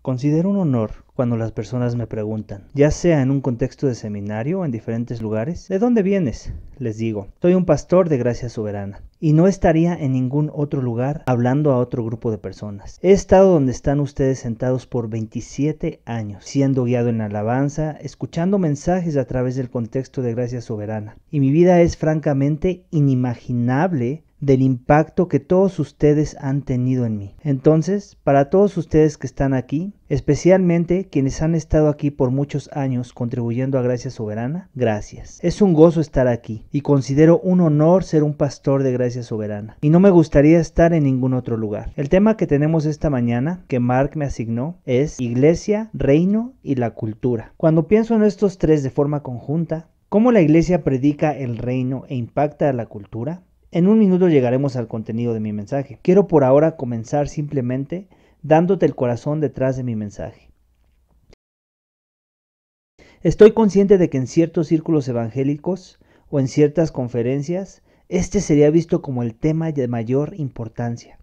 Considero un honor cuando las personas me preguntan, ya sea en un contexto de seminario o en diferentes lugares, ¿de dónde vienes? Les digo, soy un pastor de Gracia Soberana y no estaría en ningún otro lugar hablando a otro grupo de personas. He estado donde están ustedes sentados por 27 años, siendo guiado en alabanza, escuchando mensajes a través del contexto de Gracia Soberana. Y mi vida es francamente inimaginable del impacto que todos ustedes han tenido en mí. Entonces, para todos ustedes que están aquí, especialmente quienes han estado aquí por muchos años contribuyendo a Gracia Soberana, gracias. Es un gozo estar aquí y considero un honor ser un pastor de Gracia Soberana. Y no me gustaría estar en ningún otro lugar. El tema que tenemos esta mañana, que Mark me asignó, es Iglesia, Reino y la Cultura. Cuando pienso en estos tres de forma conjunta, ¿cómo la Iglesia predica el reino e impacta a la cultura? En un minuto llegaremos al contenido de mi mensaje. Quiero por ahora comenzar simplemente dándote el corazón detrás de mi mensaje. Estoy consciente de que en ciertos círculos evangélicos o en ciertas conferencias, este sería visto como el tema de mayor importancia,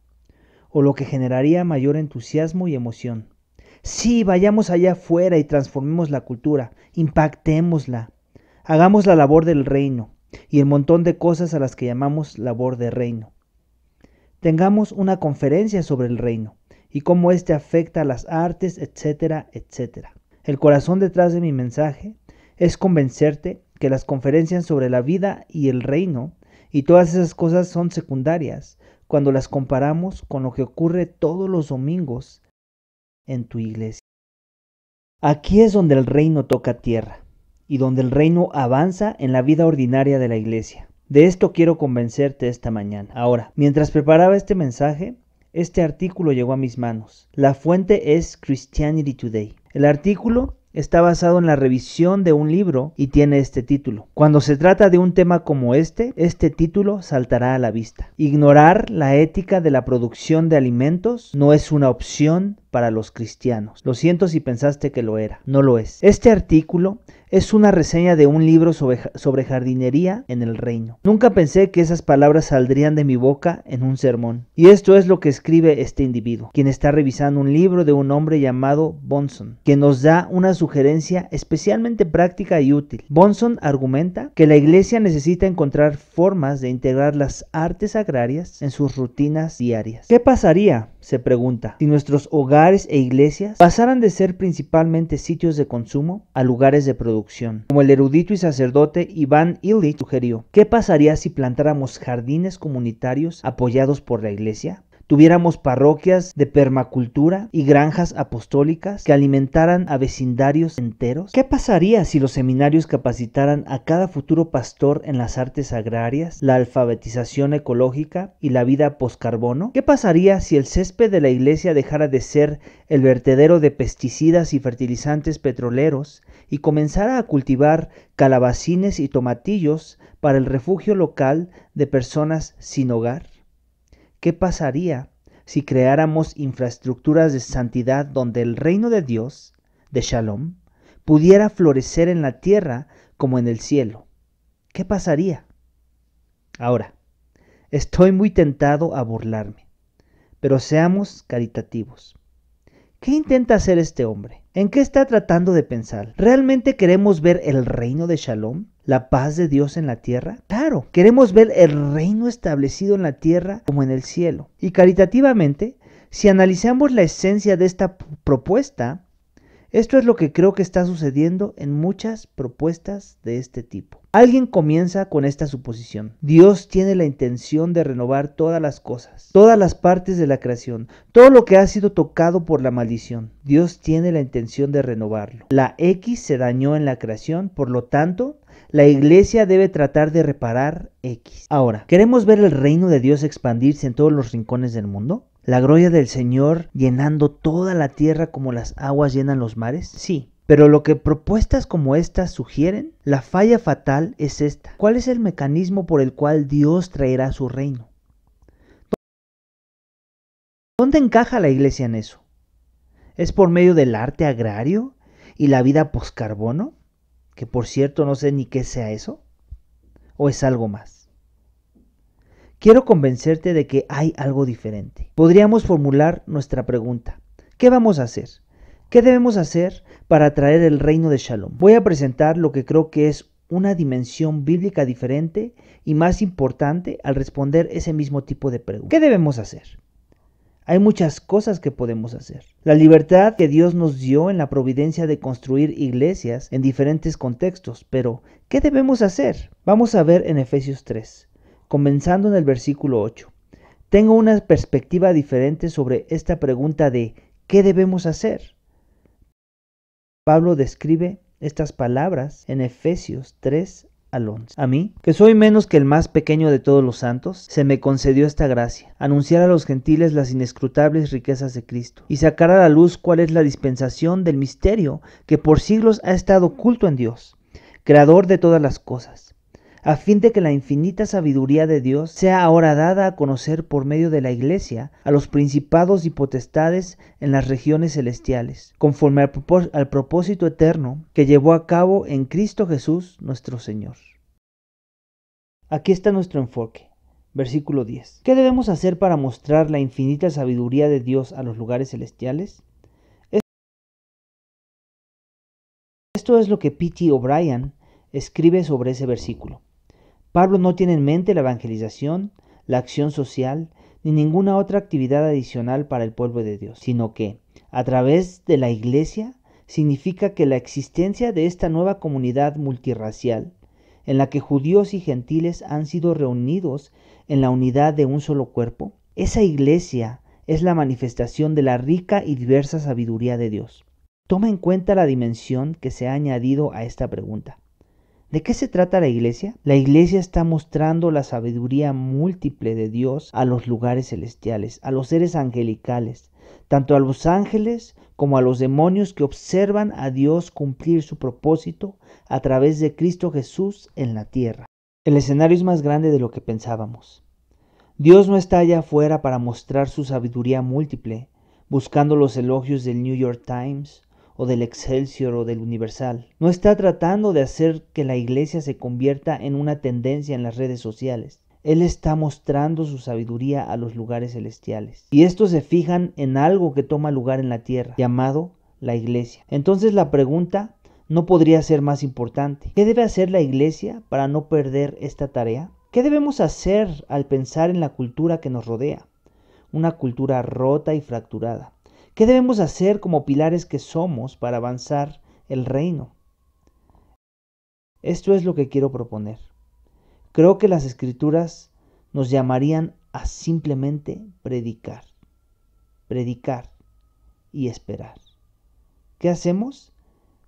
o lo que generaría mayor entusiasmo y emoción. Sí, vayamos allá afuera y transformemos la cultura, impactémosla, hagamos la labor del reino y el montón de cosas a las que llamamos labor de reino. Tengamos una conferencia sobre el reino y cómo éste afecta a las artes, etcétera, etcétera. El corazón detrás de mi mensaje es convencerte que las conferencias sobre la vida y el reino y todas esas cosas son secundarias cuando las comparamos con lo que ocurre todos los domingos en tu iglesia. Aquí es donde el reino toca tierra y donde el reino avanza en la vida ordinaria de la iglesia. De esto quiero convencerte esta mañana. Ahora, mientras preparaba este mensaje, este artículo llegó a mis manos. La fuente es Christianity Today. El artículo está basado en la revisión de un libro y tiene este título. Cuando se trata de un tema como este título saltará a la vista. Ignorar la ética de la producción de alimentos no es una opción para los cristianos. Lo siento si pensaste que lo era. No lo es. Este artículo es una reseña de un libro sobre jardinería en el reino. Nunca pensé que esas palabras saldrían de mi boca en un sermón. Y esto es lo que escribe este individuo, quien está revisando un libro de un hombre llamado Bonson, que nos da una sugerencia especialmente práctica y útil. Bonson argumenta que la iglesia necesita encontrar formas de integrar las artes agrarias en sus rutinas diarias. ¿Qué pasaría, se pregunta, si nuestros hogares e iglesias pasaran de ser principalmente sitios de consumo a lugares de producción? Como el erudito y sacerdote Ivan Illich sugirió, ¿qué pasaría si plantáramos jardines comunitarios apoyados por la iglesia? ¿Tuviéramos parroquias de permacultura y granjas apostólicas que alimentaran a vecindarios enteros? ¿Qué pasaría si los seminarios capacitaran a cada futuro pastor en las artes agrarias, la alfabetización ecológica y la vida poscarbono? ¿Qué pasaría si el césped de la iglesia dejara de ser el vertedero de pesticidas y fertilizantes petroleros y comenzara a cultivar calabacines y tomatillos para el refugio local de personas sin hogar? ¿Qué pasaría si creáramos infraestructuras de santidad donde el reino de Dios, de Shalom, pudiera florecer en la tierra como en el cielo? ¿Qué pasaría? Ahora, estoy muy tentado a burlarme, pero seamos caritativos. ¿Qué intenta hacer este hombre? ¿En qué está tratando de pensar? ¿Realmente queremos ver el reino de Shalom? ¿La paz de Dios en la tierra? Claro, queremos ver el reino establecido en la tierra como en el cielo. Y caritativamente, si analizamos la esencia de esta propuesta, esto es lo que creo que está sucediendo en muchas propuestas de este tipo. Alguien comienza con esta suposición: Dios tiene la intención de renovar todas las cosas, todas las partes de la creación, todo lo que ha sido tocado por la maldición. Dios tiene la intención de renovarlo. La X se dañó en la creación, por lo tanto, la iglesia debe tratar de reparar X. Ahora, ¿queremos ver el reino de Dios expandirse en todos los rincones del mundo? ¿La gloria del Señor llenando toda la tierra como las aguas llenan los mares? Sí. Pero lo que propuestas como estas sugieren, la falla fatal es esta. ¿Cuál es el mecanismo por el cual Dios traerá su reino? ¿Dónde encaja la iglesia en eso? ¿Es por medio del arte agrario y la vida poscarbono? Que por cierto no sé ni qué sea eso. ¿O es algo más? Quiero convencerte de que hay algo diferente. Podríamos formular nuestra pregunta: ¿qué vamos a hacer? ¿Qué debemos hacer para traer el reino de Shalom? Voy a presentar lo que creo que es una dimensión bíblica diferente y más importante al responder ese mismo tipo de pregunta. ¿Qué debemos hacer? Hay muchas cosas que podemos hacer. La libertad que Dios nos dio en la providencia de construir iglesias en diferentes contextos, pero ¿qué debemos hacer? Vamos a ver en Efesios 3, comenzando en el versículo 8. Tengo una perspectiva diferente sobre esta pregunta de ¿qué debemos hacer? Pablo describe estas palabras en Efesios 3 al 11. A mí, que soy menos que el más pequeño de todos los santos, se me concedió esta gracia, anunciar a los gentiles las inescrutables riquezas de Cristo, y sacar a la luz cuál es la dispensación del misterio que por siglos ha estado oculto en Dios, creador de todas las cosas, a fin de que la infinita sabiduría de Dios sea ahora dada a conocer por medio de la Iglesia a los principados y potestades en las regiones celestiales, conforme al propósito eterno que llevó a cabo en Cristo Jesús nuestro Señor. Aquí está nuestro enfoque. Versículo 10. ¿Qué debemos hacer para mostrar la infinita sabiduría de Dios a los lugares celestiales? Esto es lo que P.T. O'Brien escribe sobre ese versículo. Pablo no tiene en mente la evangelización, la acción social, ni ninguna otra actividad adicional para el pueblo de Dios, sino que, a través de la iglesia, significa que la existencia de esta nueva comunidad multirracial, en la que judíos y gentiles han sido reunidos en la unidad de un solo cuerpo, esa iglesia es la manifestación de la rica y diversa sabiduría de Dios. Toma en cuenta la dimensión que se ha añadido a esta pregunta. ¿De qué se trata la iglesia? La iglesia está mostrando la sabiduría múltiple de Dios a los lugares celestiales, a los seres angelicales, tanto a los ángeles como a los demonios que observan a Dios cumplir su propósito a través de Cristo Jesús en la tierra. El escenario es más grande de lo que pensábamos. Dios no está allá afuera para mostrar su sabiduría múltiple, buscando los elogios del New York Times, o del Excelsior o del Universal. No está tratando de hacer que la iglesia se convierta en una tendencia en las redes sociales. Él está mostrando su sabiduría a los lugares celestiales. Y estos se fijan en algo que toma lugar en la tierra, llamado la iglesia. Entonces la pregunta no podría ser más importante. ¿Qué debe hacer la iglesia para no perder esta tarea? ¿Qué debemos hacer al pensar en la cultura que nos rodea? Una cultura rota y fracturada. ¿Qué debemos hacer como pilares que somos para avanzar el reino? Esto es lo que quiero proponer. Creo que las Escrituras nos llamarían a simplemente predicar y esperar. ¿Qué hacemos?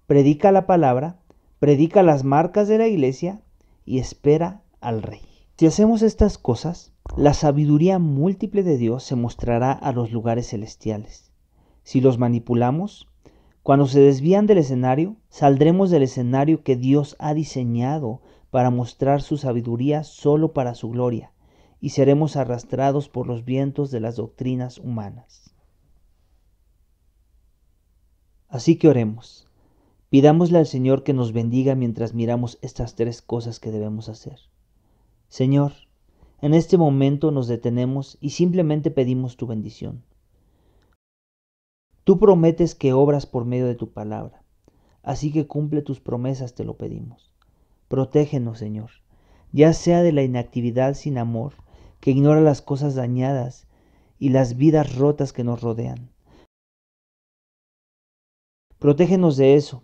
Predica la palabra, predica las marcas de la iglesia y espera al Rey. Si hacemos estas cosas, la sabiduría múltiple de Dios se mostrará a los lugares celestiales. Si los manipulamos, cuando se desvían del escenario, saldremos del escenario que Dios ha diseñado para mostrar su sabiduría solo para su gloria, y seremos arrastrados por los vientos de las doctrinas humanas. Así que oremos. Pidámosle al Señor que nos bendiga mientras miramos estas tres cosas que debemos hacer. Señor, en este momento nos detenemos y simplemente pedimos tu bendición. Tú prometes que obras por medio de tu palabra, así que cumple tus promesas, te lo pedimos. Protégenos, Señor, ya sea de la inactividad sin amor, que ignora las cosas dañadas y las vidas rotas que nos rodean. Protégenos de eso.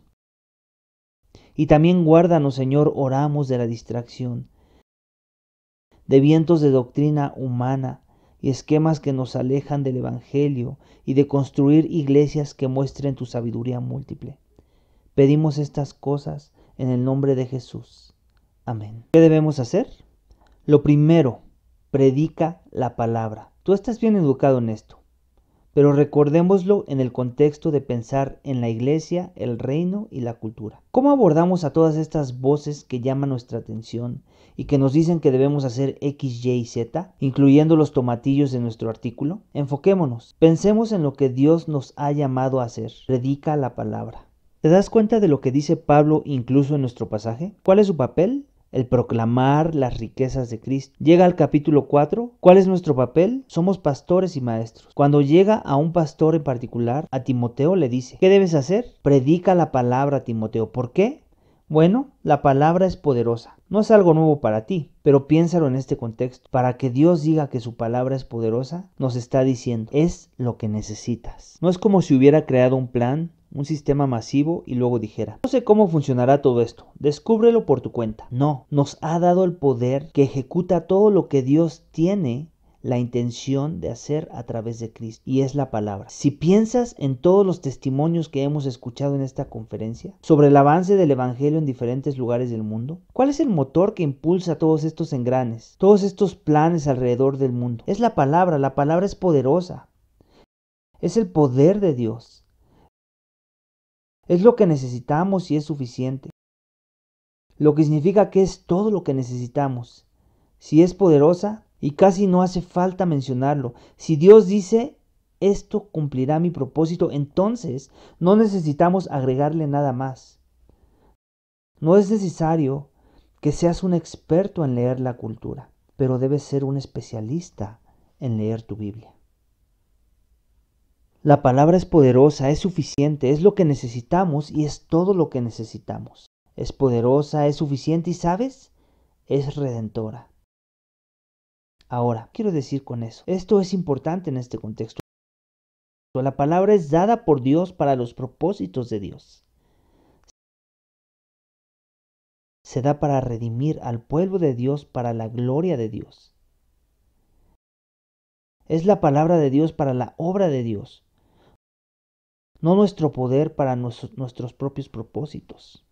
Y también guárdanos, Señor, oramos, de la distracción, de vientos de doctrina humana y esquemas que nos alejan del Evangelio y de construir iglesias que muestren tu sabiduría múltiple. Pedimos estas cosas en el nombre de Jesús. Amén. ¿Qué debemos hacer? Lo primero, predica la palabra. Tú estás bien educado en esto, pero recordémoslo en el contexto de pensar en la iglesia, el reino y la cultura. ¿Cómo abordamos a todas estas voces que llaman nuestra atención y que nos dicen que debemos hacer X, Y y Z, incluyendo los tomatillos de nuestro artículo? Enfoquémonos, pensemos en lo que Dios nos ha llamado a hacer. Predica la palabra. ¿Te das cuenta de lo que dice Pablo incluso en nuestro pasaje? ¿Cuál es su papel? el proclamar las riquezas de Cristo. Llega al capítulo 4. ¿Cuál es nuestro papel? Somos pastores y maestros. Cuando llega a un pastor en particular, a Timoteo le dice, ¿qué debes hacer? Predica la palabra, Timoteo. ¿Por qué? Bueno, la palabra es poderosa. No es algo nuevo para ti, pero piénsalo en este contexto. Para que Dios diga que su palabra es poderosa, nos está diciendo, es lo que necesitas. No es como si hubiera creado un plan, un sistema masivo y luego dijera, no sé cómo funcionará todo esto, descúbrelo por tu cuenta. No, nos ha dado el poder que ejecuta todo lo que Dios tiene la intención de hacer a través de Cristo, y es la palabra. Si piensas en todos los testimonios que hemos escuchado en esta conferencia sobre el avance del evangelio en diferentes lugares del mundo, ¿cuál es el motor que impulsa todos estos engranes, todos estos planes alrededor del mundo? Es la palabra es poderosa. Es el poder de Dios. Es lo que necesitamos y es suficiente. Lo que significa que es todo lo que necesitamos. Si es poderosa, y casi no hace falta mencionarlo, si Dios dice, esto cumplirá mi propósito, entonces no necesitamos agregarle nada más. No es necesario que seas un experto en leer la cultura, pero debes ser un especialista en leer tu Biblia. La palabra es poderosa, es suficiente, es lo que necesitamos y es todo lo que necesitamos. Es poderosa, es suficiente y, ¿sabes? Es redentora. Ahora, quiero decir con eso, esto es importante en este contexto. La palabra es dada por Dios para los propósitos de Dios. Se da para redimir al pueblo de Dios para la gloria de Dios. Es la palabra de Dios para la obra de Dios, no nuestro poder para nuestros propios propósitos.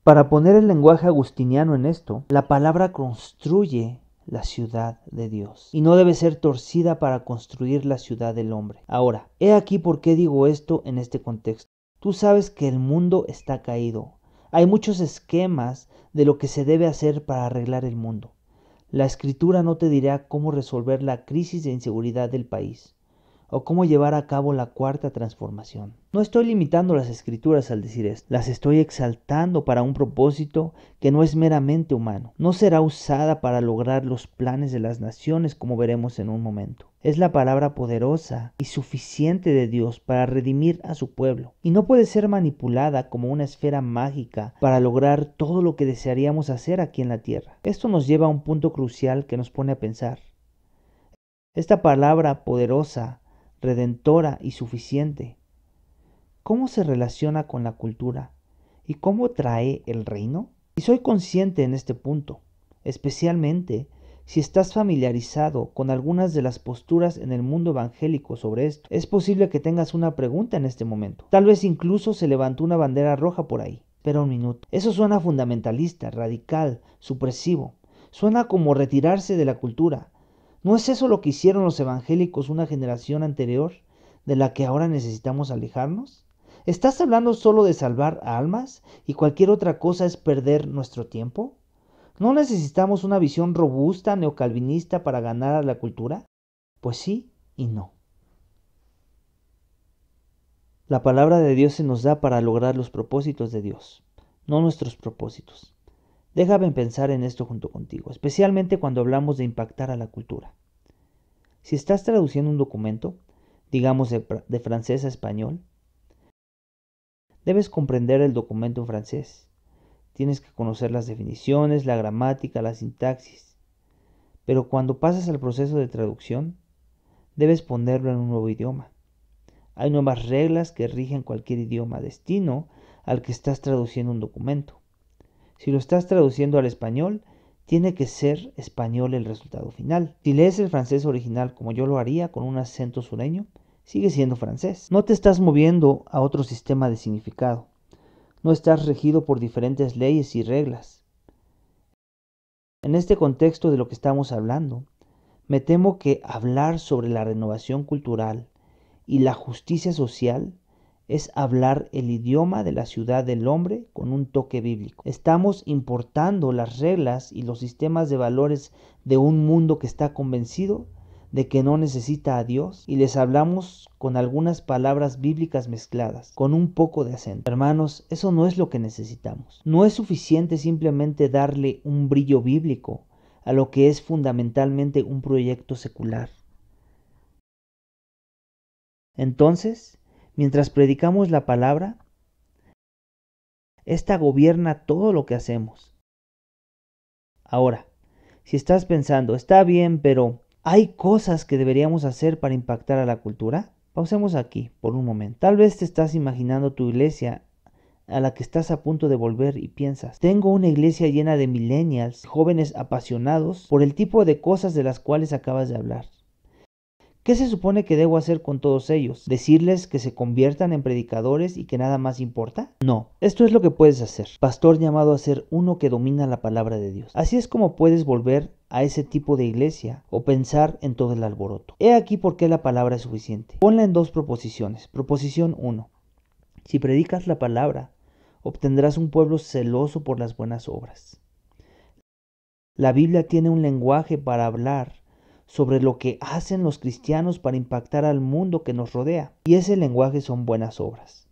Para poner el lenguaje agustiniano en esto, la palabra construye la ciudad de Dios y no debe ser torcida para construir la ciudad del hombre. Ahora, he aquí por qué digo esto en este contexto. Tú sabes que el mundo está caído. Hay muchos esquemas de lo que se debe hacer para arreglar el mundo. La Escritura no te dirá cómo resolver la crisis de inseguridad del país o cómo llevar a cabo la cuarta transformación. No estoy limitando las Escrituras al decir esto, las estoy exaltando para un propósito que no es meramente humano. No será usada para lograr los planes de las naciones, como veremos en un momento. Es la palabra poderosa y suficiente de Dios para redimir a su pueblo, y no puede ser manipulada como una esfera mágica para lograr todo lo que desearíamos hacer aquí en la tierra. Esto nos lleva a un punto crucial que nos pone a pensar. Esta palabra poderosa, redentora y suficiente, ¿cómo se relaciona con la cultura y cómo trae el reino? Y soy consciente en este punto, especialmente si estás familiarizado con algunas de las posturas en el mundo evangélico sobre esto. Es posible que tengas una pregunta en este momento. Tal vez incluso se levantó una bandera roja por ahí. Espera un minuto. Eso suena fundamentalista, radical, supresivo. Suena como retirarse de la cultura. ¿No es eso lo que hicieron los evangélicos una generación anterior, de la que ahora necesitamos alejarnos? ¿Estás hablando solo de salvar almas y cualquier otra cosa es perder nuestro tiempo? ¿No necesitamos una visión robusta neocalvinista para ganar a la cultura? Pues sí y no. La palabra de Dios se nos da para lograr los propósitos de Dios, no nuestros propósitos. Déjame pensar en esto junto contigo, especialmente cuando hablamos de impactar a la cultura. Si estás traduciendo un documento, digamos de francés a español, debes comprender el documento en francés. Tienes que conocer las definiciones, la gramática, la sintaxis. Pero cuando pasas al proceso de traducción, debes ponerlo en un nuevo idioma. Hay nuevas reglas que rigen cualquier idioma destino al que estás traduciendo un documento. Si lo estás traduciendo al español, tiene que ser español el resultado final. Si lees el francés original como yo lo haría con un acento sureño, sigue siendo francés. No te estás moviendo a otro sistema de significado. No estás regido por diferentes leyes y reglas. En este contexto de lo que estamos hablando, me temo que hablar sobre la renovación cultural y la justicia social es hablar el idioma de la ciudad del hombre con un toque bíblico. Estamos importando las reglas y los sistemas de valores de un mundo que está convencido de que no necesita a Dios y les hablamos con algunas palabras bíblicas mezcladas, con un poco de acento. Hermanos, eso no es lo que necesitamos. No es suficiente simplemente darle un brillo bíblico a lo que es fundamentalmente un proyecto secular. Entonces, mientras predicamos la palabra, esta gobierna todo lo que hacemos. Ahora, si estás pensando, está bien, pero ¿hay cosas que deberíamos hacer para impactar a la cultura? Pausemos aquí por un momento. Tal vez te estás imaginando tu iglesia a la que estás a punto de volver y piensas, tengo una iglesia llena de millennials, jóvenes apasionados por el tipo de cosas de las cuales acabas de hablar. ¿Qué se supone que debo hacer con todos ellos? ¿Decirles que se conviertan en predicadores y que nada más importa? No, esto es lo que puedes hacer. Pastor llamado a ser uno que domina la palabra de Dios. Así es como puedes volver a ese tipo de iglesia o pensar en todo el alboroto. He aquí por qué la palabra es suficiente. Ponla en dos proposiciones. Proposición 1. Si predicas la palabra, obtendrás un pueblo celoso por las buenas obras. La Biblia tiene un lenguaje para hablar sobre lo que hacen los cristianos para impactar al mundo que nos rodea. Y ese lenguaje son buenas obras.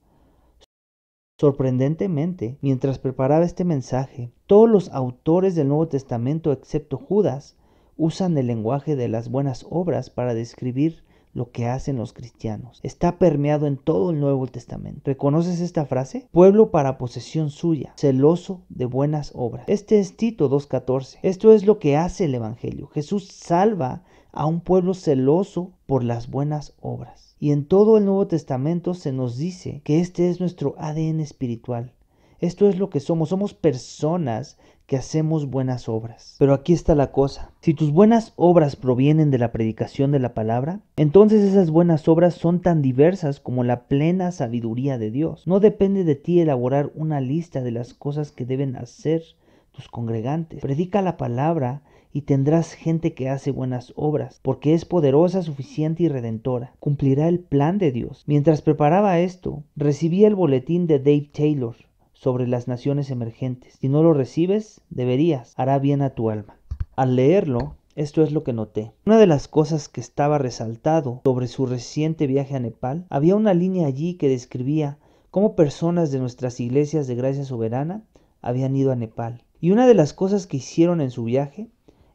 Sorprendentemente, mientras preparaba este mensaje, todos los autores del Nuevo Testamento, excepto Judas, usan el lenguaje de las buenas obras para describir lo que hacen los cristianos. Está permeado en todo el Nuevo Testamento. ¿Reconoces esta frase? Pueblo para posesión suya, celoso de buenas obras. Este es Tito 2:14. Esto es lo que hace el Evangelio. Jesús salva a un pueblo celoso por las buenas obras. Y en todo el Nuevo Testamento se nos dice que este es nuestro ADN espiritual. Esto es lo que somos. Somos personas que hacemos buenas obras. Pero aquí está la cosa. Si tus buenas obras provienen de la predicación de la palabra, entonces esas buenas obras son tan diversas como la plena sabiduría de Dios. No depende de ti elaborar una lista de las cosas que deben hacer tus congregantes. Predica la palabra y tendrás gente que hace buenas obras, porque es poderosa, suficiente y redentora. Cumplirá el plan de Dios. Mientras preparaba esto, recibí el boletín de Dave Taylor sobre las naciones emergentes. Si no lo recibes, deberías. Hará bien a tu alma. Al leerlo, esto es lo que noté. Una de las cosas que estaba resaltado sobre su reciente viaje a Nepal, había una línea allí que describía cómo personas de nuestras iglesias de Gracia Soberana habían ido a Nepal. Y una de las cosas que hicieron en su viaje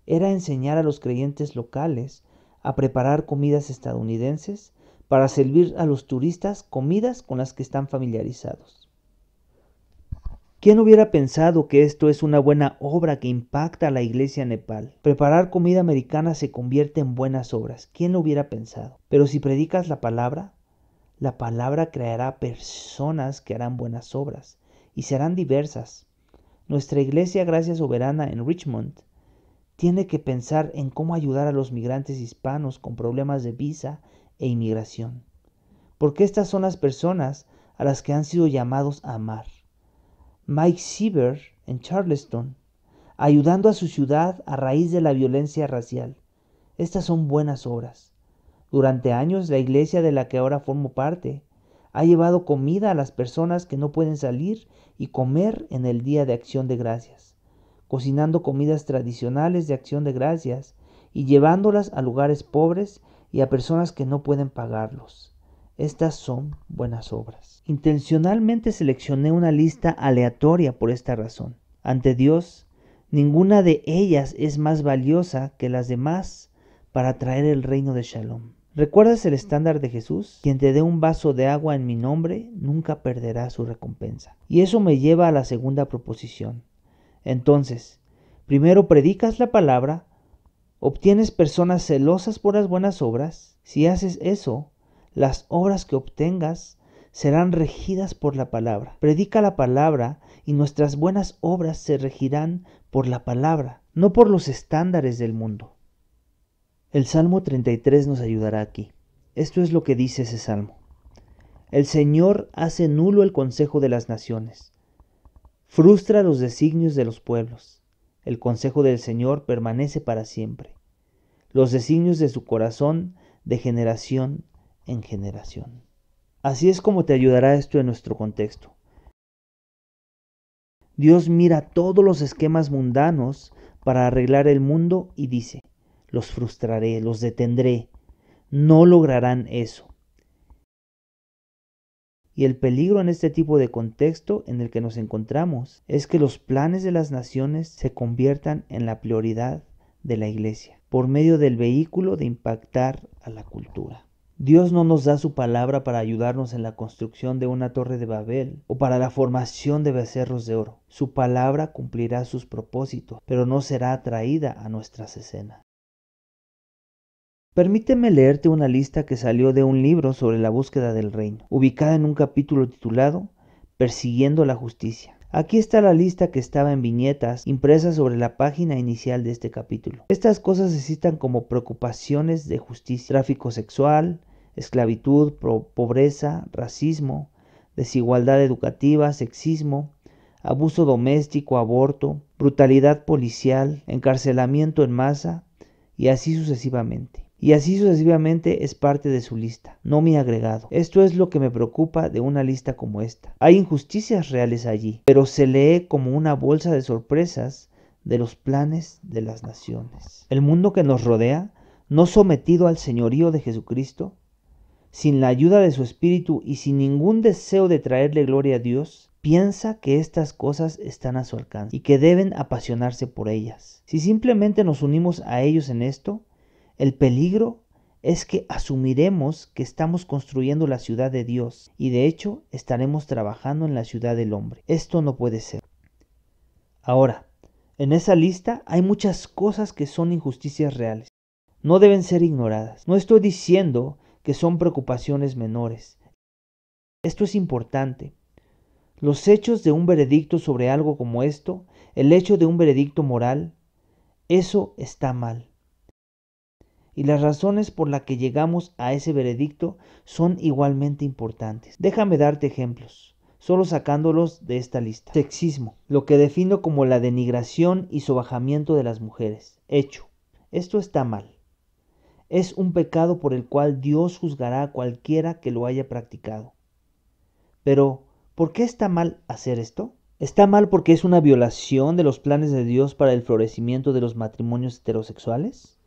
era enseñar a los creyentes locales a preparar comidas estadounidenses para servir a los turistas comidas con las que están familiarizados. ¿Quién hubiera pensado que esto es una buena obra que impacta a la iglesia en Nepal? Preparar comida americana se convierte en buenas obras. ¿Quién lo hubiera pensado? Pero si predicas la palabra creará personas que harán buenas obras y serán diversas. Nuestra iglesia Gracia Soberana en Richmond tiene que pensar en cómo ayudar a los migrantes hispanos con problemas de visa e inmigración. Porque estas son las personas a las que han sido llamados a amar. Mike Siever en Charleston, ayudando a su ciudad a raíz de la violencia racial. Estas son buenas obras. Durante años, la iglesia de la que ahora formo parte ha llevado comida a las personas que no pueden salir y comer en el Día de Acción de Gracias, cocinando comidas tradicionales de Acción de Gracias y llevándolas a lugares pobres y a personas que no pueden pagarlos. Estas son buenas obras. Intencionalmente seleccioné una lista aleatoria por esta razón. Ante Dios, ninguna de ellas es más valiosa que las demás para traer el reino de Shalom. ¿Recuerdas el estándar de Jesús? Quien te dé un vaso de agua en mi nombre, nunca perderá su recompensa. Y eso me lleva a la segunda proposición. Entonces, primero predicas la palabra, obtienes personas celosas por las buenas obras. Si haces eso, las obras que obtengas serán regidas por la palabra. Predica la palabra y nuestras buenas obras se regirán por la palabra, no por los estándares del mundo. El Salmo 33 nos ayudará aquí. Esto es lo que dice ese salmo. El Señor hace nulo el consejo de las naciones, frustra los designios de los pueblos. El consejo del Señor permanece para siempre, los designios de su corazón de generación en generación. Así es como te ayudará esto en nuestro contexto. Dios mira todos los esquemas mundanos para arreglar el mundo y dice: los frustraré, los detendré. No lograrán eso. Y el peligro en este tipo de contexto en el que nos encontramos es que los planes de las naciones se conviertan en la prioridad de la iglesia, por medio del vehículo de impactar a la cultura. Dios no nos da su palabra para ayudarnos en la construcción de una torre de Babel o para la formación de becerros de oro. Su palabra cumplirá sus propósitos, pero no será traída a nuestras escenas. Permíteme leerte una lista que salió de un libro sobre la búsqueda del reino, ubicada en un capítulo titulado Persiguiendo la justicia. Aquí está la lista que estaba en viñetas impresas sobre la página inicial de este capítulo. Estas cosas se citan como preocupaciones de justicia: tráfico sexual, esclavitud, pobreza, racismo, desigualdad educativa, sexismo, abuso doméstico, aborto, brutalidad policial, encarcelamiento en masa, y así sucesivamente. Y así sucesivamente es parte de su lista, no mi agregado. Esto es lo que me preocupa de una lista como esta. Hay injusticias reales allí, pero se lee como una bolsa de sorpresas de los planes de las naciones. El mundo que nos rodea, no sometido al señorío de Jesucristo, sin la ayuda de su Espíritu y sin ningún deseo de traerle gloria a Dios, piensa que estas cosas están a su alcance y que deben apasionarse por ellas. Si simplemente nos unimos a ellos en esto, el peligro es que asumiremos que estamos construyendo la ciudad de Dios y de hecho estaremos trabajando en la ciudad del hombre. Esto no puede ser. Ahora, en esa lista hay muchas cosas que son injusticias reales. No deben ser ignoradas. No estoy diciendo que son preocupaciones menores. Esto es importante. Los hechos de un veredicto sobre algo como esto, el hecho de un veredicto moral, eso está mal. Y las razones por las que llegamos a ese veredicto son igualmente importantes. Déjame darte ejemplos, solo sacándolos de esta lista. Sexismo, lo que defino como la denigración y sobajamiento de las mujeres. Hecho, esto está mal. Es un pecado por el cual Dios juzgará a cualquiera que lo haya practicado. Pero, ¿por qué está mal hacer esto? ¿Está mal porque es una violación de los planes de Dios para el florecimiento de los matrimonios heterosexuales?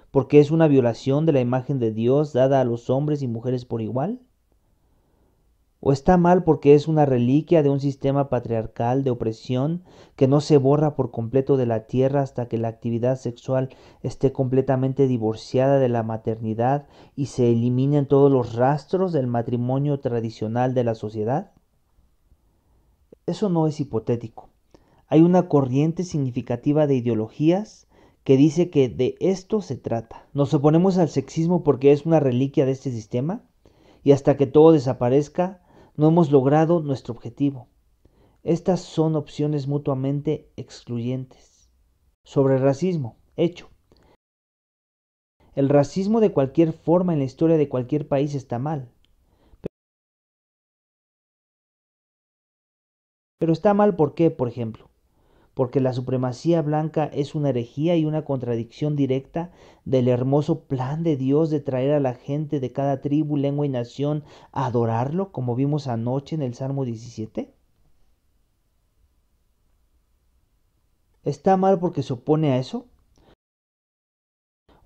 ¿Porque es una violación de la imagen de Dios dada a los hombres y mujeres por igual? ¿O está mal porque es una reliquia de un sistema patriarcal de opresión que no se borra por completo de la tierra hasta que la actividad sexual esté completamente divorciada de la maternidad y se eliminen todos los rastros del matrimonio tradicional de la sociedad? Eso no es hipotético. Hay una corriente significativa de ideologías que dice que de esto se trata. Nos oponemos al sexismo porque es una reliquia de este sistema y hasta que todo desaparezca no hemos logrado nuestro objetivo. Estas son opciones mutuamente excluyentes. Sobre el racismo, hecho. El racismo de cualquier forma en la historia de cualquier país está mal. Pero está mal ¿por qué, por ejemplo? Porque la supremacía blanca es una herejía y una contradicción directa del hermoso plan de Dios de traer a la gente de cada tribu, lengua y nación a adorarlo, como vimos anoche en el Salmo 17. ¿Está mal porque se opone a eso?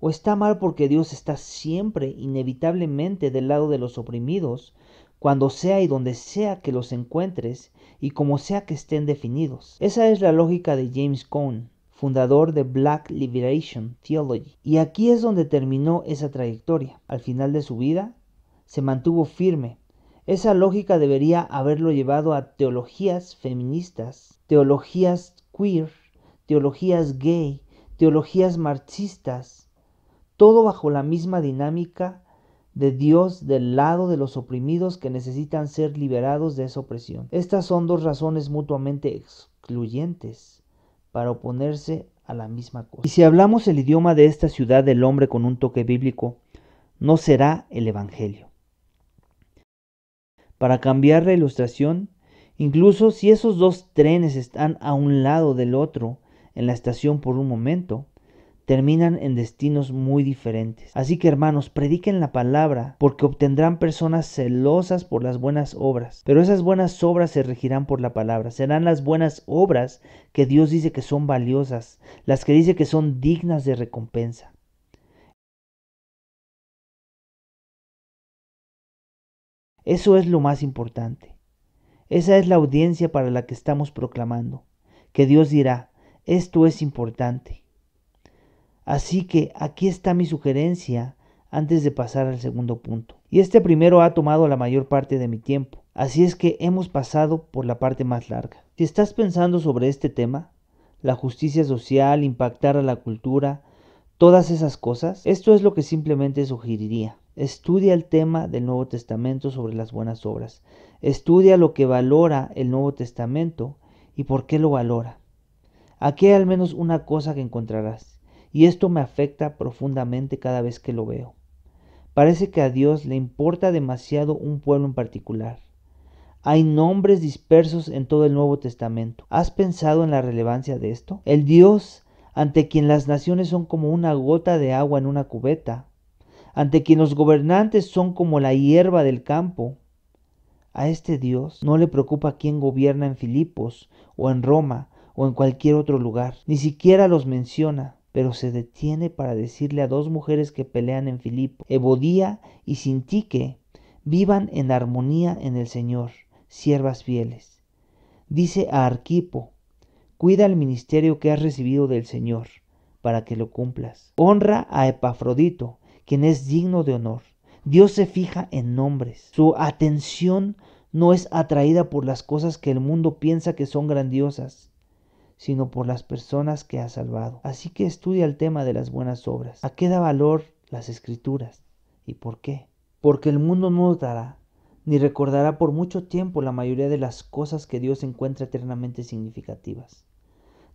¿O está mal porque Dios está siempre, inevitablemente, del lado de los oprimidos, cuando sea y donde sea que los encuentres y como sea que estén definidos? Esa es la lógica de James Cone, fundador de Black Liberation Theology. Y aquí es donde terminó esa trayectoria. Al final de su vida, se mantuvo firme. Esa lógica debería haberlo llevado a teologías feministas, teologías queer, teologías gay, teologías marxistas, todo bajo la misma dinámica de Dios del lado de los oprimidos que necesitan ser liberados de esa opresión. Estas son dos razones mutuamente excluyentes para oponerse a la misma cosa. Y si hablamos el idioma de esta ciudad del hombre con un toque bíblico, no será el Evangelio. Para cambiar la ilustración, incluso si esos dos trenes están a un lado del otro en la estación por un momento, terminan en destinos muy diferentes. Así que, hermanos, prediquen la palabra, porque obtendrán personas celosas por las buenas obras. Pero esas buenas obras se regirán por la palabra. Serán las buenas obras que Dios dice que son valiosas, las que dice que son dignas de recompensa. Eso es lo más importante. Esa es la audiencia para la que estamos proclamando, que Dios dirá, esto es importante. Así que aquí está mi sugerencia antes de pasar al segundo punto. Y este primero ha tomado la mayor parte de mi tiempo, así es que hemos pasado por la parte más larga. Si estás pensando sobre este tema, la justicia social, impactar a la cultura, todas esas cosas, esto es lo que simplemente sugeriría. Estudia el tema del Nuevo Testamento sobre las buenas obras. Estudia lo que valora el Nuevo Testamento y por qué lo valora. Aquí hay al menos una cosa que encontrarás. Y esto me afecta profundamente cada vez que lo veo. Parece que a Dios le importa demasiado un pueblo en particular. Hay nombres dispersos en todo el Nuevo Testamento. ¿Has pensado en la relevancia de esto? El Dios ante quien las naciones son como una gota de agua en una cubeta, ante quien los gobernantes son como la hierba del campo. A este Dios no le preocupa quién gobierna en Filipos o en Roma o en cualquier otro lugar. Ni siquiera los menciona, pero se detiene para decirle a dos mujeres que pelean en Filipo, Evodía y Sintique, vivan en armonía en el Señor, siervas fieles. Dice a Arquipo, cuida el ministerio que has recibido del Señor, para que lo cumplas. Honra a Epafrodito, quien es digno de honor. Dios se fija en nombres. Su atención no es atraída por las cosas que el mundo piensa que son grandiosas, sino por las personas que ha salvado. Así que estudia el tema de las buenas obras. ¿A qué da valor las Escrituras? ¿Y por qué? Porque el mundo no notará ni recordará por mucho tiempo la mayoría de las cosas que Dios encuentra eternamente significativas.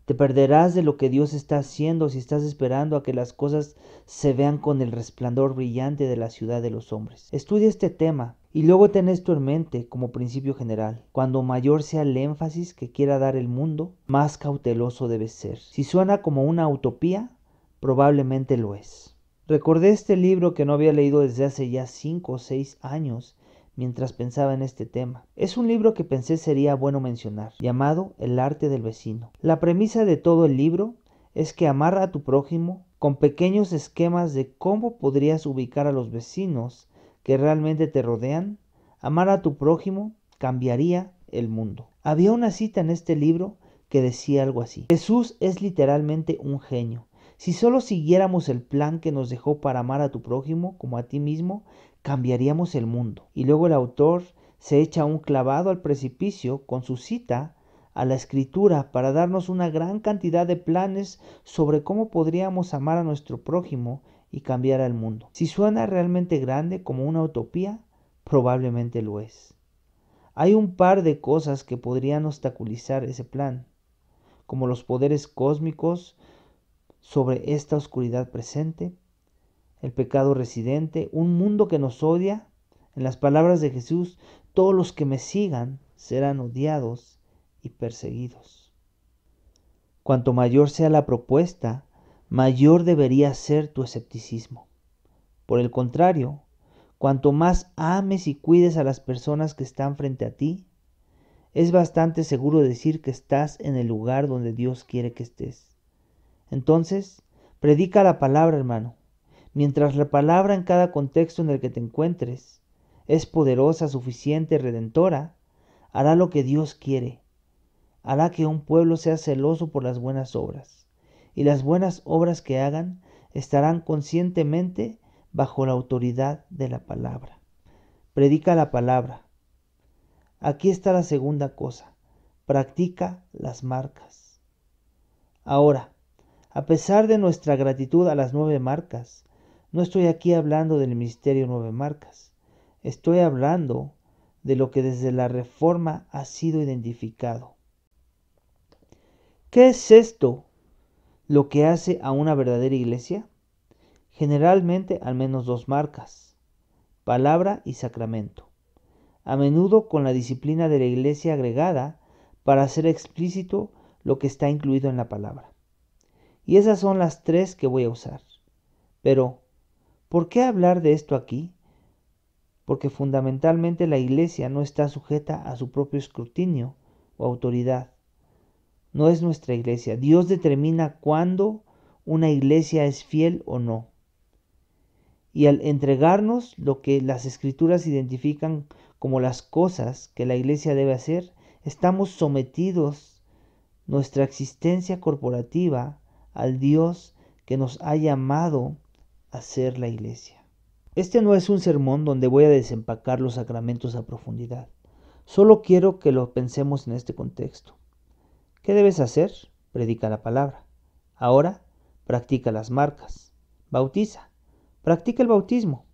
Te perderás de lo que Dios está haciendo si estás esperando a que las cosas se vean con el resplandor brillante de la ciudad de los hombres. Estudia este tema y luego ten esto en mente como principio general. Cuando mayor sea el énfasis que quiera dar el mundo, más cauteloso debes ser. Si suena como una utopía, probablemente lo es. Recordé este libro que no había leído desde hace ya 5 o 6 años mientras pensaba en este tema. Es un libro que pensé sería bueno mencionar, llamado El arte del vecino. La premisa de todo el libro es que amar a tu prójimo con pequeños esquemas de cómo podrías ubicar a los vecinos que realmente te rodean, amar a tu prójimo cambiaría el mundo. Había una cita en este libro que decía algo así: Jesús es literalmente un genio. Si solo siguiéramos el plan que nos dejó para amar a tu prójimo como a ti mismo, cambiaríamos el mundo. Y luego el autor se echa un clavado al precipicio con su cita a la Escritura para darnos una gran cantidad de planes sobre cómo podríamos amar a nuestro prójimo y cambiar al mundo. Si suena realmente grande como una utopía, probablemente lo es. Hay un par de cosas que podrían obstaculizar ese plan, como los poderes cósmicos sobre esta oscuridad presente, el pecado residente, un mundo que nos odia. En las palabras de Jesús, todos los que me sigan serán odiados y perseguidos. Cuanto mayor sea la propuesta, mayor debería ser tu escepticismo. Por el contrario, cuanto más ames y cuides a las personas que están frente a ti, es bastante seguro decir que estás en el lugar donde Dios quiere que estés. Entonces, predica la palabra, hermano. Mientras la palabra en cada contexto en el que te encuentres es poderosa, suficiente, redentora, hará lo que Dios quiere. Hará que un pueblo sea celoso por las buenas obras. Y las buenas obras que hagan estarán conscientemente bajo la autoridad de la palabra. Predica la palabra. Aquí está la segunda cosa. Practica las marcas. Ahora, a pesar de nuestra gratitud a las 9 marcas, no estoy aquí hablando del ministerio 9 marcas. Estoy hablando de lo que desde la Reforma ha sido identificado. ¿Qué es esto lo que hace a una verdadera iglesia? Generalmente al menos 2 marcas: palabra y sacramento. A menudo con la disciplina de la iglesia agregada para hacer explícito lo que está incluido en la palabra. Y esas son las 3 que voy a usar. Pero, ¿por qué hablar de esto aquí? Porque fundamentalmente la Iglesia no está sujeta a su propio escrutinio o autoridad. No es nuestra Iglesia. Dios determina cuándo una Iglesia es fiel o no. Y al entregarnos lo que las Escrituras identifican como las cosas que la Iglesia debe hacer, estamos sometidos nuestra existencia corporativa al Dios que nos ha llamado a ser la Iglesia. Este no es un sermón donde voy a desempacar los sacramentos a profundidad. Solo quiero que lo pensemos en este contexto. ¿Qué debes hacer? Predica la palabra. Ahora, practica las marcas. Bautiza. Practica el bautismo.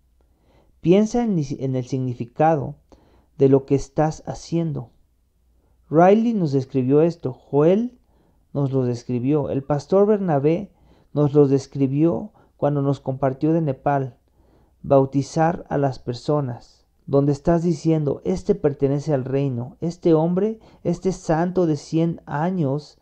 Piensa en el significado de lo que estás haciendo. Riley nos describió esto. Joel nos lo describió. El pastor Bernabé nos lo describió cuando nos compartió de Nepal. Bautizar a las personas, donde estás diciendo, este pertenece al reino, este hombre, este santo de 100 años,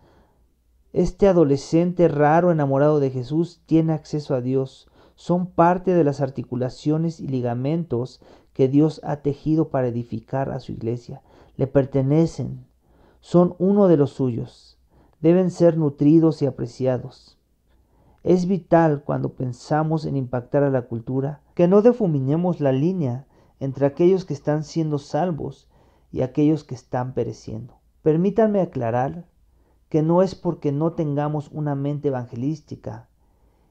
este adolescente raro enamorado de Jesús tiene acceso a Dios, son parte de las articulaciones y ligamentos que Dios ha tejido para edificar a su iglesia, le pertenecen, son uno de los suyos, deben ser nutridos y apreciados. Es vital cuando pensamos en impactar a la cultura que no difuminemos la línea entre aquellos que están siendo salvos y aquellos que están pereciendo. Permítanme aclarar que no es porque no tengamos una mente evangelística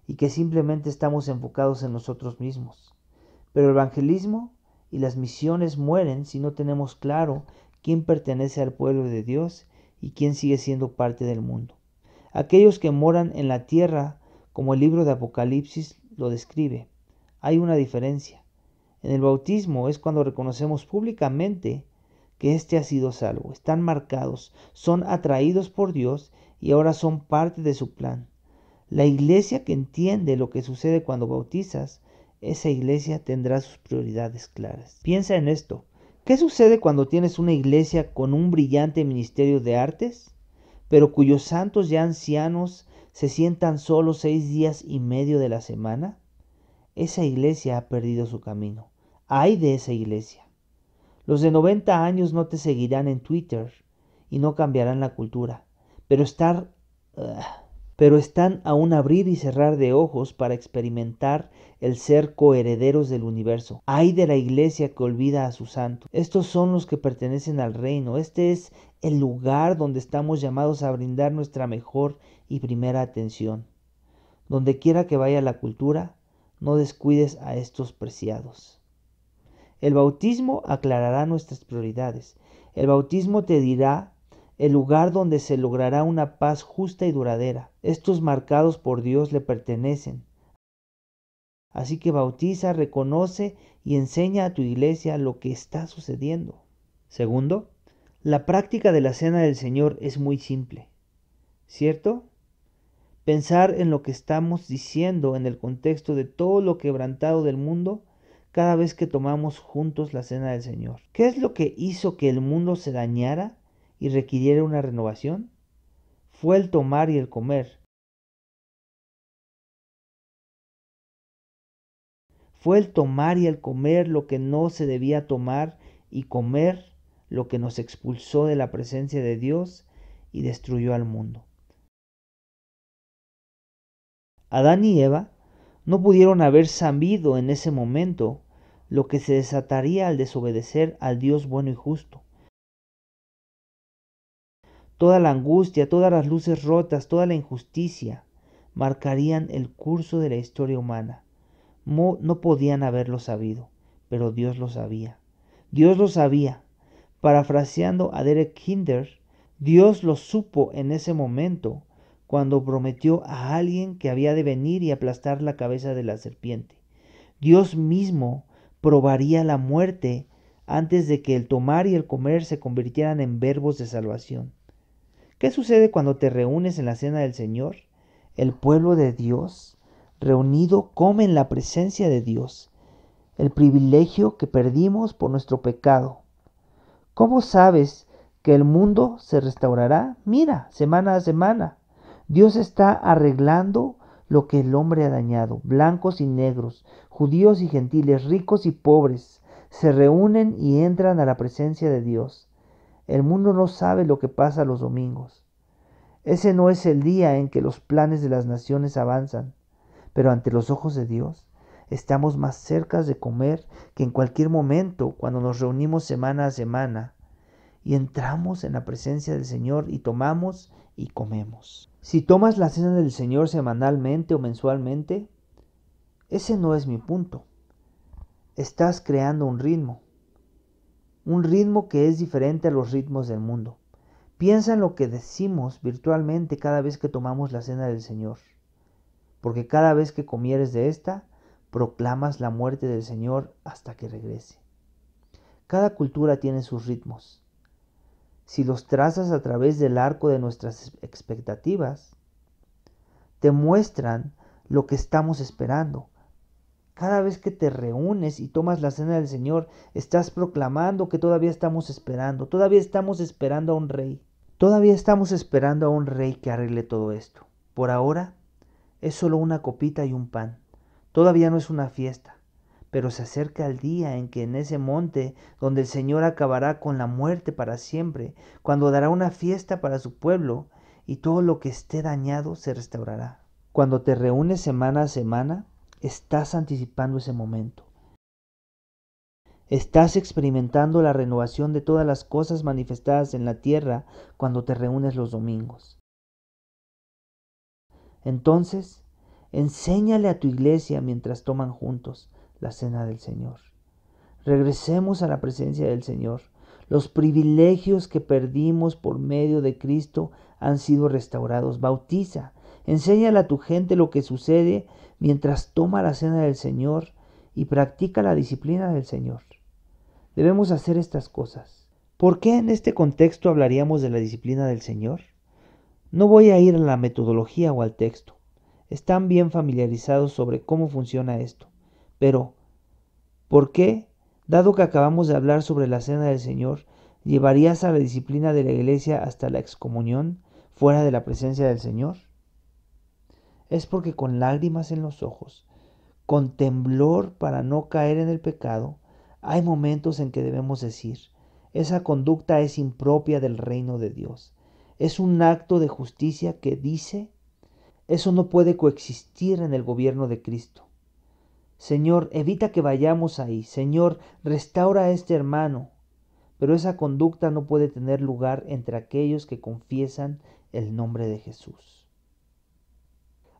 y que simplemente estamos enfocados en nosotros mismos. Pero el evangelismo y las misiones mueren si no tenemos claro quién pertenece al pueblo de Dios y quién sigue siendo parte del mundo. Aquellos que moran en la tierra, como el libro de Apocalipsis lo describe, hay una diferencia. En el bautismo es cuando reconocemos públicamente que éste ha sido salvo. Están marcados, son atraídos por Dios y ahora son parte de su plan. La iglesia que entiende lo que sucede cuando bautizas, esa iglesia tendrá sus prioridades claras. Piensa en esto. ¿Qué sucede cuando tienes una iglesia con un brillante ministerio de artes, pero cuyos santos ya ancianos se sientan solo 6 días y medio de la semana? Esa iglesia ha perdido su camino. ¡Ay de esa iglesia! Los de 90 años no te seguirán en Twitter y no cambiarán la cultura, pero están a un abrir y cerrar de ojos para experimentar el ser coherederos del universo. ¡Ay de la iglesia que olvida a sus santos! Estos son los que pertenecen al reino. Este es el lugar donde estamos llamados a brindar nuestra mejor y primera atención. Donde quiera que vaya la cultura, no descuides a estos preciados. El bautismo aclarará nuestras prioridades. El bautismo te dirá el lugar donde se logrará una paz justa y duradera. Estos marcados por Dios le pertenecen. Así que bautiza, reconoce y enseña a tu iglesia lo que está sucediendo. Segundo, la práctica de la Cena del Señor es muy simple, ¿cierto? Pensar en lo que estamos diciendo en el contexto de todo lo quebrantado del mundo cada vez que tomamos juntos la Cena del Señor. ¿Qué es lo que hizo que el mundo se dañara y requiriera una renovación? Fue el tomar y el comer. Fue el tomar y el comer lo que no se debía tomar y comer lo que nos expulsó de la presencia de Dios y destruyó al mundo. Adán y Eva no pudieron haber sabido en ese momento lo que se desataría al desobedecer al Dios bueno y justo. Toda la angustia, todas las luces rotas, toda la injusticia marcarían el curso de la historia humana. No podían haberlo sabido, pero Dios lo sabía. Dios lo sabía. Parafraseando a Derek Kidner, Dios lo supo en ese momento cuando prometió a alguien que había de venir y aplastar la cabeza de la serpiente. Dios mismo probaría la muerte antes de que el tomar y el comer se convirtieran en verbos de salvación. ¿Qué sucede cuando te reúnes en la cena del Señor? El pueblo de Dios, reunido, come en la presencia de Dios, el privilegio que perdimos por nuestro pecado. ¿Cómo sabes que el mundo se restaurará? Mira, semana a semana. Dios está arreglando lo que el hombre ha dañado. Blancos y negros, judíos y gentiles, ricos y pobres, se reúnen y entran a la presencia de Dios. El mundo no sabe lo que pasa los domingos. Ese no es el día en que los planes de las naciones avanzan, pero ante los ojos de Dios estamos más cerca de comer que en cualquier momento cuando nos reunimos semana a semana y entramos en la presencia del Señor y tomamos y comemos. Si tomas la cena del Señor semanalmente o mensualmente, ese no es mi punto. Estás creando un ritmo que es diferente a los ritmos del mundo. Piensa en lo que decimos virtualmente cada vez que tomamos la cena del Señor, porque cada vez que comieres de esta, proclamas la muerte del Señor hasta que regrese. Cada cultura tiene sus ritmos. Si los trazas a través del arco de nuestras expectativas, te muestran lo que estamos esperando. Cada vez que te reúnes y tomas la cena del Señor, estás proclamando que todavía estamos esperando a un rey. Todavía estamos esperando a un rey que arregle todo esto. Por ahora es solo una copita y un pan. Todavía no es una fiesta, pero se acerca el día en que en ese monte donde el Señor acabará con la muerte para siempre, cuando dará una fiesta para su pueblo y todo lo que esté dañado se restaurará. Cuando te reúnes semana a semana, estás anticipando ese momento. Estás experimentando la renovación de todas las cosas manifestadas en la tierra cuando te reúnes los domingos. Entonces, enséñale a tu iglesia mientras toman juntos la cena del Señor. Regresemos a la presencia del Señor. Los privilegios que perdimos por medio de Cristo han sido restaurados. Bautiza, enséñale a tu gente lo que sucede mientras toma la cena del Señor y practica la disciplina del Señor. Debemos hacer estas cosas. ¿Por qué en este contexto hablaríamos de la disciplina del Señor? No voy a ir a la metodología o al texto. Están bien familiarizados sobre cómo funciona esto. Pero, ¿por qué, dado que acabamos de hablar sobre la cena del Señor, llevarías a la disciplina de la iglesia hasta la excomunión fuera de la presencia del Señor? Es porque con lágrimas en los ojos, con temblor para no caer en el pecado, hay momentos en que debemos decir, esa conducta es impropia del reino de Dios. Es un acto de justicia que dice, eso no puede coexistir en el gobierno de Cristo. Señor, evita que vayamos ahí. Señor, restaura a este hermano. Pero esa conducta no puede tener lugar entre aquellos que confiesan el nombre de Jesús.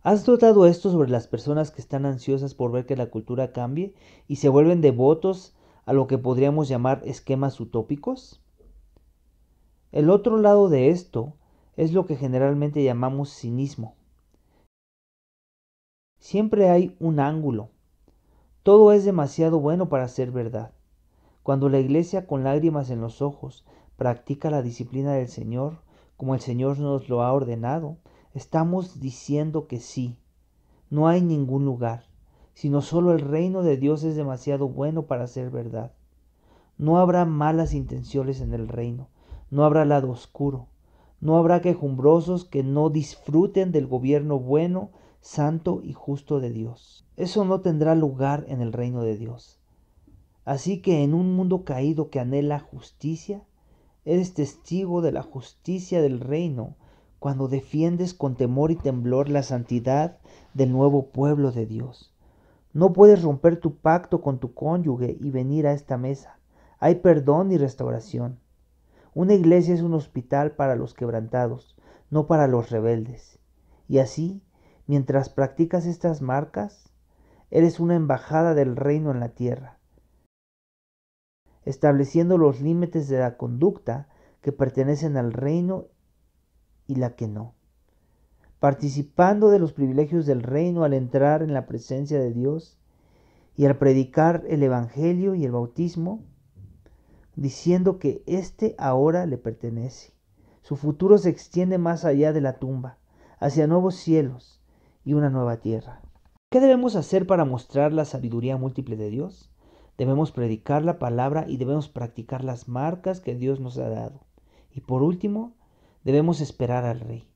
¿Has notado esto sobre las personas que están ansiosas por ver que la cultura cambie y se vuelven devotos a lo que podríamos llamar esquemas utópicos? El otro lado de esto es lo que generalmente llamamos cinismo. Siempre hay un ángulo. Todo es demasiado bueno para ser verdad. Cuando la iglesia con lágrimas en los ojos practica la disciplina del Señor, como el Señor nos lo ha ordenado, estamos diciendo que sí, no hay ningún lugar, sino solo el reino de Dios es demasiado bueno para ser verdad. No habrá malas intenciones en el reino, no habrá lado oscuro, no habrá quejumbrosos que no disfruten del gobierno bueno, santo y justo de Dios. Eso no tendrá lugar en el reino de Dios. Así que en un mundo caído que anhela justicia, eres testigo de la justicia del reino cuando defiendes con temor y temblor la santidad del nuevo pueblo de Dios. No puedes romper tu pacto con tu cónyuge y venir a esta mesa. Hay perdón y restauración. Una iglesia es un hospital para los quebrantados, no para los rebeldes. Y así, mientras practicas estas marcas, eres una embajada del reino en la tierra, estableciendo los límites de la conducta que pertenecen al reino y la que no, participando de los privilegios del reino al entrar en la presencia de Dios y al predicar el Evangelio y el bautismo, diciendo que éste ahora le pertenece. Su futuro se extiende más allá de la tumba, hacia nuevos cielos y una nueva tierra. ¿Qué debemos hacer para mostrar la sabiduría múltiple de Dios? Debemos predicar la palabra y debemos practicar las marcas que Dios nos ha dado. Y por último, debemos esperar al Rey.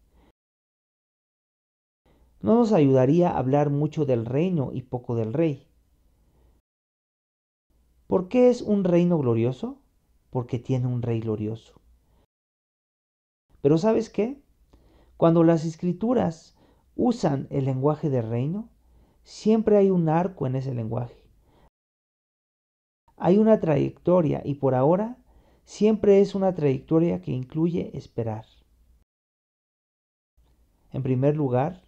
¿No nos ayudaría a hablar mucho del reino y poco del rey? ¿Por qué es un reino glorioso? Porque tiene un rey glorioso. Pero ¿sabes qué? Cuando las escrituras usan el lenguaje de reino, siempre hay un arco en ese lenguaje. Hay una trayectoria y por ahora siempre es una trayectoria que incluye esperar. En primer lugar,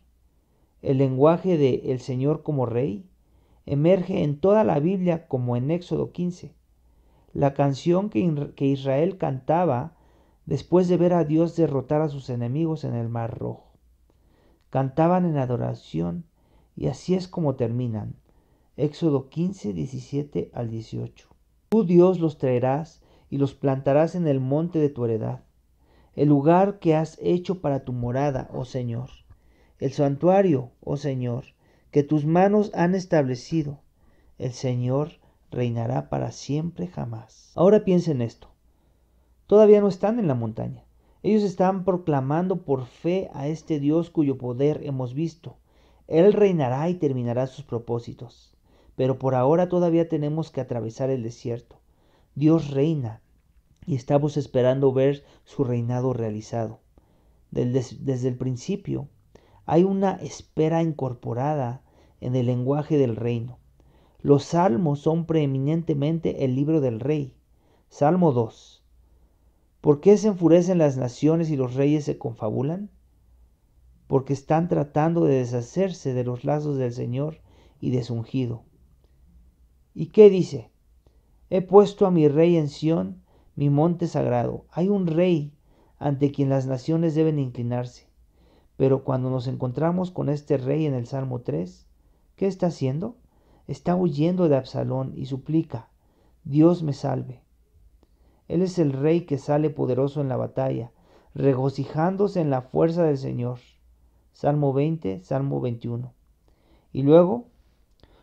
el lenguaje de el Señor como Rey emerge en toda la Biblia como en Éxodo 15, la canción que Israel cantaba después de ver a Dios derrotar a sus enemigos en el Mar Rojo. Cantaban en adoración y así es como terminan. Éxodo 15, 17 al 18. Tú, Dios, los traerás y los plantarás en el monte de tu heredad, el lugar que has hecho para tu morada, oh Señor, el santuario, oh Señor, que tus manos han establecido. El Señor reinará para siempre jamás. Ahora piensa en esto. Todavía no están en la montaña. Ellos están proclamando por fe a este Dios cuyo poder hemos visto. Él reinará y terminará sus propósitos. Pero por ahora todavía tenemos que atravesar el desierto. Dios reina y estamos esperando ver su reinado realizado. Desde el principio hay una espera incorporada en el lenguaje del reino. Los salmos son preeminentemente el libro del rey. Salmo 2. ¿Por qué se enfurecen las naciones y los reyes se confabulan? Porque están tratando de deshacerse de los lazos del Señor y de su ungido. ¿Y qué dice? He puesto a mi rey en Sión, mi monte sagrado. Hay un rey ante quien las naciones deben inclinarse. Pero cuando nos encontramos con este rey en el Salmo 3, ¿qué está haciendo? Está huyendo de Absalón y suplica, Dios me salve. Él es el rey que sale poderoso en la batalla, regocijándose en la fuerza del Señor. Salmo 20, Salmo 21. Y luego,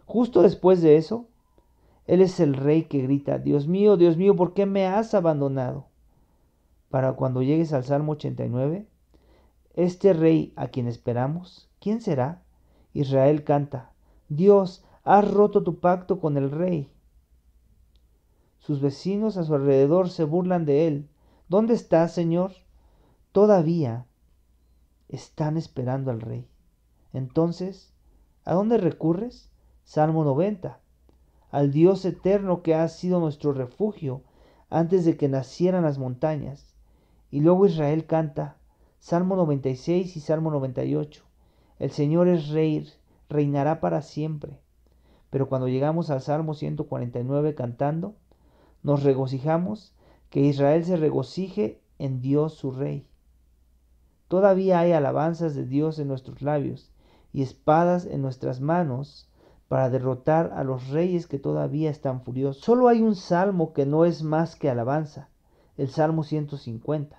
justo después de eso, Él es el rey que grita, Dios mío, ¿por qué me has abandonado? Para cuando llegues al Salmo 89, este rey a quien esperamos, ¿quién será? Israel canta, Dios, has roto tu pacto con el rey. Sus vecinos a su alrededor se burlan de él. ¿Dónde estás, Señor? Todavía están esperando al rey. Entonces, ¿a dónde recurres? Salmo 90. Al Dios eterno que ha sido nuestro refugio antes de que nacieran las montañas. Y luego Israel canta, Salmo 96 y Salmo 98. El Señor es rey, reinará para siempre. Pero cuando llegamos al Salmo 149 cantando, nos regocijamos, que Israel se regocije en Dios su Rey. Todavía hay alabanzas de Dios en nuestros labios y espadas en nuestras manos para derrotar a los reyes que todavía están furiosos. Solo hay un salmo que no es más que alabanza, el Salmo 150.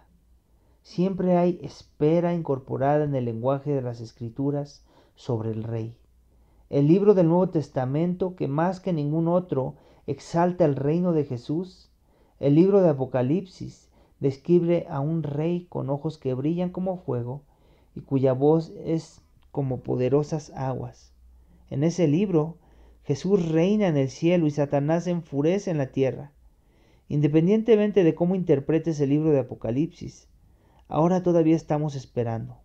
Siempre hay espera incorporada en el lenguaje de las Escrituras sobre el Rey. El libro del Nuevo Testamento, que más que ningún otro exalta el reino de Jesús, el libro de Apocalipsis, describe a un rey con ojos que brillan como fuego y cuya voz es como poderosas aguas. En ese libro, Jesús reina en el cielo y Satanás se enfurece en la tierra. Independientemente de cómo interpretes el libro de Apocalipsis, ahora todavía estamos esperando.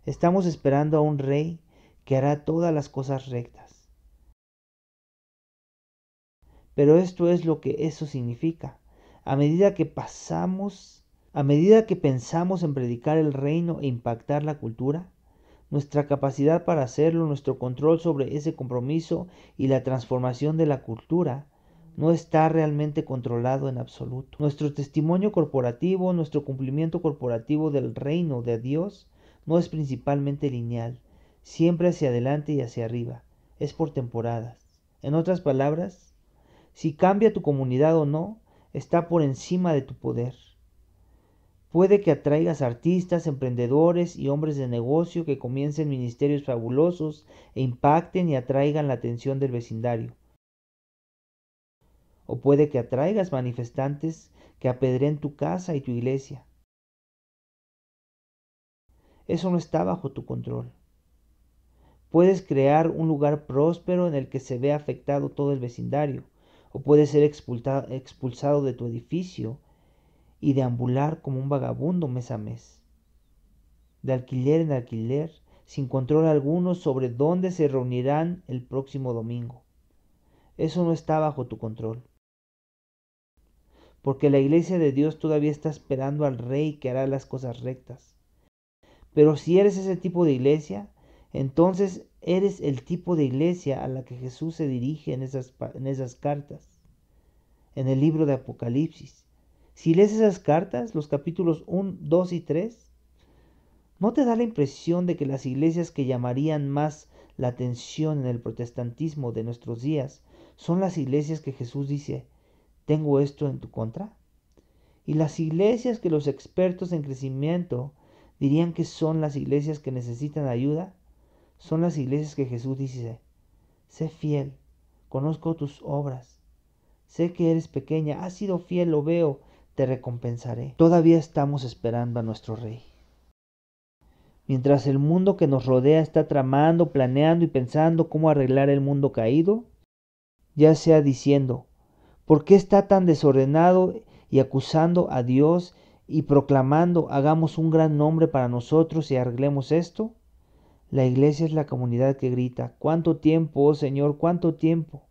Estamos esperando a un rey que hará todas las cosas rectas. Pero esto es lo que eso significa. A medida que pensamos en predicar el reino e impactar la cultura, nuestra capacidad para hacerlo, nuestro control sobre ese compromiso y la transformación de la cultura no está realmente controlado en absoluto. Nuestro testimonio corporativo, nuestro cumplimiento corporativo del reino de Dios no es principalmente lineal, siempre hacia adelante y hacia arriba, es por temporadas. En otras palabras, si cambia tu comunidad o no, está por encima de tu poder. Puede que atraigas artistas, emprendedores y hombres de negocio que comiencen ministerios fabulosos e impacten y atraigan la atención del vecindario. O puede que atraigas manifestantes que apedreen tu casa y tu iglesia. Eso no está bajo tu control. Puedes crear un lugar próspero en el que se ve afectado todo el vecindario, o puedes ser expulsado de tu edificio y deambular como un vagabundo mes a mes, de alquiler en alquiler, sin control alguno sobre dónde se reunirán el próximo domingo. Eso no está bajo tu control, porque la iglesia de Dios todavía está esperando al Rey que hará las cosas rectas. Pero si eres ese tipo de iglesia, entonces eres el tipo de iglesia a la que Jesús se dirige en esas cartas, en el libro de Apocalipsis. Si lees esas cartas, los capítulos 1, 2 y 3, ¿no te da la impresión de que las iglesias que llamarían más la atención en el protestantismo de nuestros días son las iglesias que Jesús dice, tengo esto en tu contra? Y las iglesias que los expertos en crecimiento dirían que son las iglesias que necesitan ayuda, son las iglesias que Jesús dice, sé fiel, conozco tus obras, sé que eres pequeña, has sido fiel, lo veo, te recompensaré. Todavía estamos esperando a nuestro Rey. Mientras el mundo que nos rodea está tramando, planeando y pensando cómo arreglar el mundo caído, ya sea diciendo, ¿por qué está tan desordenado? Y acusando a Dios y proclamando, hagamos un gran nombre para nosotros y arreglemos esto. La iglesia es la comunidad que grita, ¿cuánto tiempo, oh Señor, cuánto tiempo?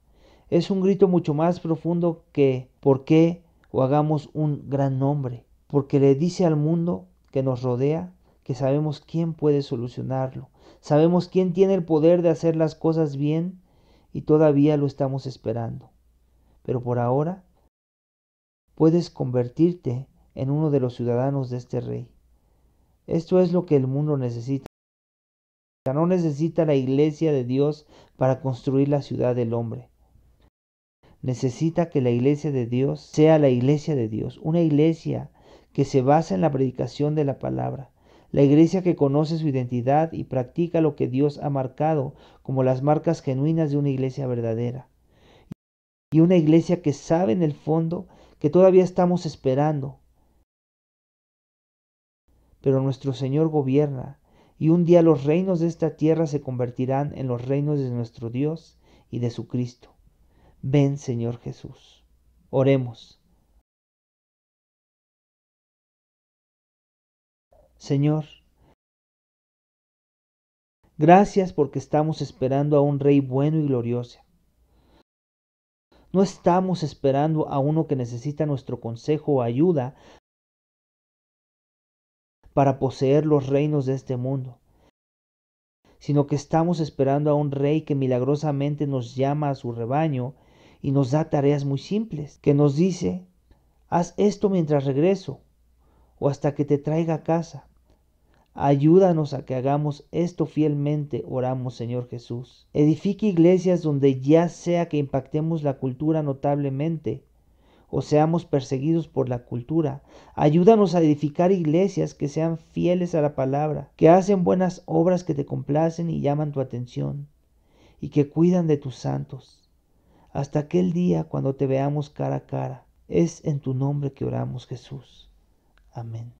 Es un grito mucho más profundo que ¿por qué? O hagamos un gran nombre, porque le dice al mundo que nos rodea que sabemos quién puede solucionarlo, sabemos quién tiene el poder de hacer las cosas bien y todavía lo estamos esperando. Pero por ahora puedes convertirte en uno de los ciudadanos de este Rey. Esto es lo que el mundo necesita. No necesita la iglesia de Dios para construir la ciudad del hombre. Necesita que la iglesia de Dios sea la iglesia de Dios, una iglesia que se basa en la predicación de la palabra, la iglesia que conoce su identidad y practica lo que Dios ha marcado como las marcas genuinas de una iglesia verdadera. Y una iglesia que sabe en el fondo que todavía estamos esperando. Pero nuestro Señor gobierna, y un día los reinos de esta tierra se convertirán en los reinos de nuestro Dios y de su Cristo. Ven, Señor Jesús. Oremos. Señor, gracias porque estamos esperando a un Rey bueno y glorioso. No estamos esperando a uno que necesita nuestro consejo o ayuda para poseer los reinos de este mundo, sino que estamos esperando a un Rey que milagrosamente nos llama a su rebaño y nos da tareas muy simples, que nos dice, haz esto mientras regreso o hasta que te traiga a casa. Ayúdanos a que hagamos esto fielmente, oramos, Señor Jesús. Edifique iglesias donde ya sea que impactemos la cultura notablemente o seamos perseguidos por la cultura. Ayúdanos a edificar iglesias que sean fieles a la palabra, que hacen buenas obras que te complacen y llaman tu atención, y que cuidan de tus santos. Hasta aquel día cuando te veamos cara a cara. Es en tu nombre que oramos, Jesús. Amén.